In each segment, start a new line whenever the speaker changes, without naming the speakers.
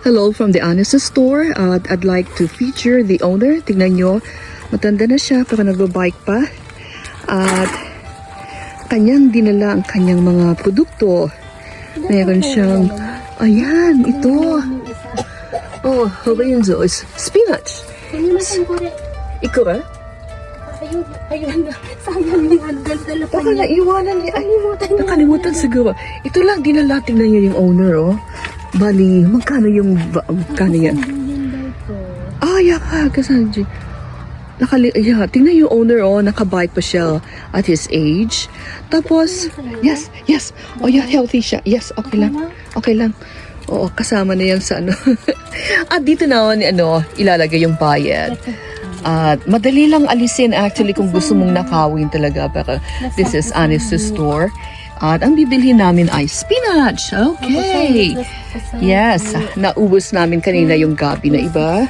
Hello from the Honest Store. I'd like to feature the owner. Tingnan nyo, matanda na siya pero nagbabike pa. At kanyang dinala ang kanyang mga produkto. Meron siyang, ayan, ito. Oh, Lorenzo is spinach. Ikura?
Ayun na. Sayang yung dala pa
Baka
niya.
naiwanan niya. Ay, nakalimutan siguro. Ito lang, dinala. Tingnan niya yung owner, oh. Bali, magkano magkano yan? Ah, yaka, kasanji. Tingnan yung owner, oh, nakabike pa siya at his age. Tapos, yes. Oh, yeah, healthy siya. Yes, okay lang. Okay lang. Oo, kasama na yan sa ano. At dito na, ilalagay yung bayad. At madali lang alisin actually kung gusto mong nakawin talaga. Pero this is Honest Store. At ang bibilhin namin ay spinach. Okay. Yes. Naubos namin kanina yung gabi na iba.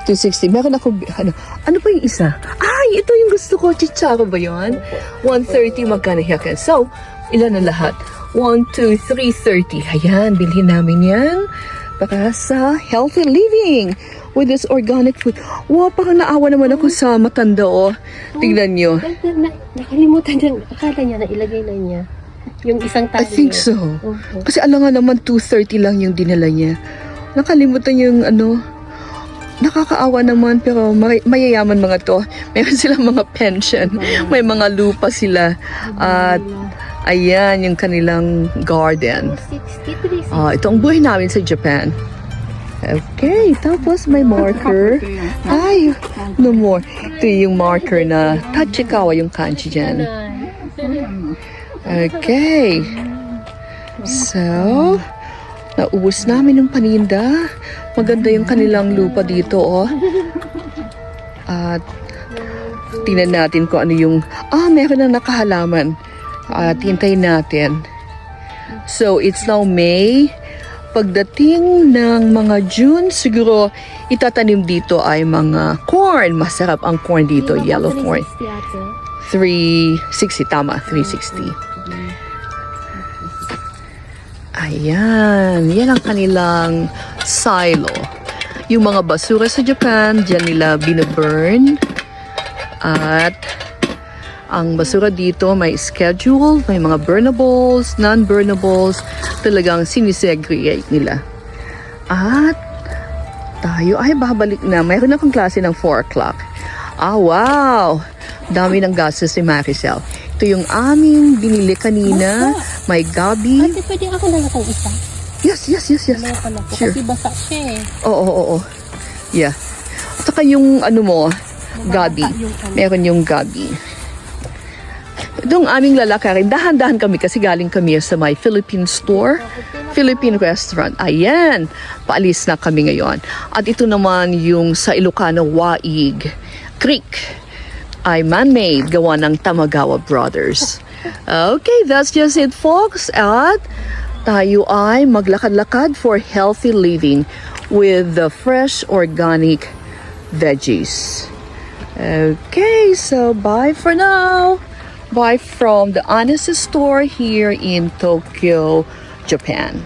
260. Meron ako, ano pa yung isa? Ay, ito yung gusto ko. Chicharo ba yun? 130 magkano yakan. So, ilan na lahat? 1, 2, 3, 30. Ayan, bilhin namin yan. Para sa healthy living with this organic food. Wow, parang naawa naman ako sa matanda, oh. Tignan nyo.
Nakalimutan niya. Akala niya na ilagay na niya. Yung isang tali.
I think so. Kasi alam nga naman 230 lang yung dinala niya. Nakalimutan yung nakakaawa naman pero mayayaman mga to. Meron silang mga pension. May mga lupa sila. At ayan yung kanilang garden.
63.
Ito ang buhay namin sa Japan. Okay, tapos may marker. Ay, no more. Ito yung marker na Tachikawa yung kanji dyan. Okay. So, naubos namin yung paninda. Maganda yung kanilang lupa dito, oh. At tingnan natin kung ano yung... meron na nakahalaman. Hintayin natin. So, it's now May. Pagdating ng mga June, siguro itatanim dito ay mga corn. Masarap ang corn dito, yellow corn. 360, tama, 360. Ayan, yan ang kanilang silo. Yung mga basura sa Japan, dyan nila binaburn. At ang basura dito may schedule, may mga burnables, non-burnables, talagang sinisegregate nila. At tayo ay babalik na. Mayroon akong klase ng 4 o'clock. Wow! Dami ng gastos ni Maricel. Ito yung aming binili kanina. May gabi.
Ate, pwede ako na lang isa?
Yes. Sure.
Kasi basa siya eh.
Oo. Yeah. Saka yung gabi. Meron yung gabi. Itong aming lalakarin, dahan-dahan kami kasi galing kami sa my Philippine store, Philippine restaurant. Ayan, paalis na kami ngayon. At ito naman yung sa Ilocano Waig Creek ay man-made, gawa ng Tamagawa Brothers. Okay, that's just it, folks. At tayo ay maglakad-lakad for healthy living with the fresh organic veggies. Okay, so bye for now. Bye from the Honest Store here in Tokyo, Japan.